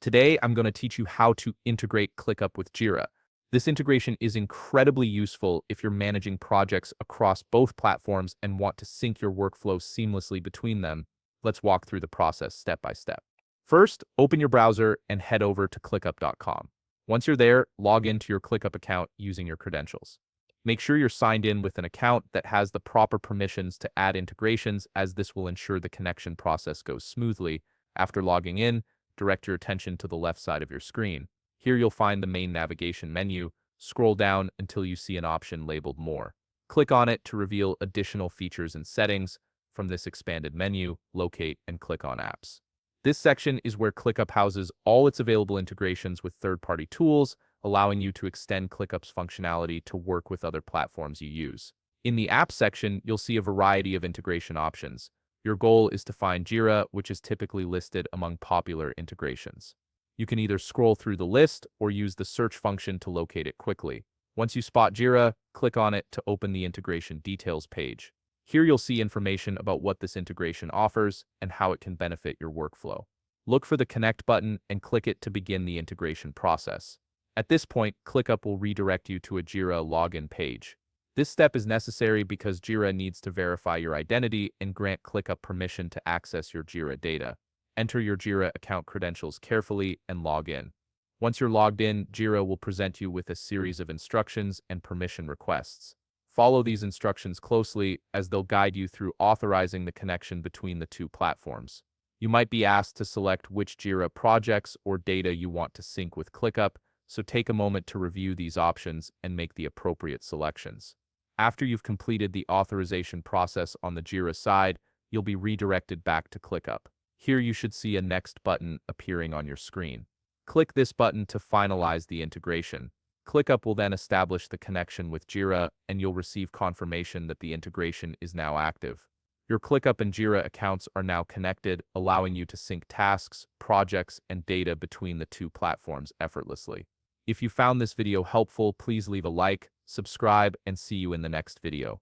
Today, I'm going to teach you how to integrate ClickUp with Jira. This integration is incredibly useful if you're managing projects across both platforms and want to sync your workflow seamlessly between them. Let's walk through the process step by step. First, open your browser and head over to clickup.com. Once you're there, log into your ClickUp account using your credentials. Make sure you're signed in with an account that has the proper permissions to add integrations, as this will ensure the connection process goes smoothly. After logging in, direct your attention to the left side of your screen. Here you'll find the main navigation menu. Scroll down until you see an option labeled More. Click on it to reveal additional features and settings. From this expanded menu, locate and click on Apps. This section is where ClickUp houses all its available integrations with third-party tools, allowing you to extend ClickUp's functionality to work with other platforms you use. In the Apps section, you'll see a variety of integration options. Your goal is to find Jira, which is typically listed among popular integrations. You can either scroll through the list or use the search function to locate it quickly. Once you spot Jira, click on it to open the integration details page. Here you'll see information about what this integration offers and how it can benefit your workflow. Look for the Connect button and click it to begin the integration process. At this point, ClickUp will redirect you to a Jira login page. This step is necessary because Jira needs to verify your identity and grant ClickUp permission to access your Jira data. Enter your Jira account credentials carefully and log in. Once you're logged in, Jira will present you with a series of instructions and permission requests. Follow these instructions closely, as they'll guide you through authorizing the connection between the two platforms. You might be asked to select which Jira projects or data you want to sync with ClickUp, so take a moment to review these options and make the appropriate selections. After you've completed the authorization process on the Jira side, you'll be redirected back to ClickUp. Here you should see a Next button appearing on your screen. Click this button to finalize the integration. ClickUp will then establish the connection with Jira, and you'll receive confirmation that the integration is now active. Your ClickUp and Jira accounts are now connected, allowing you to sync tasks, projects, and data between the two platforms effortlessly. If you found this video helpful, please leave a like, subscribe, and see you in the next video.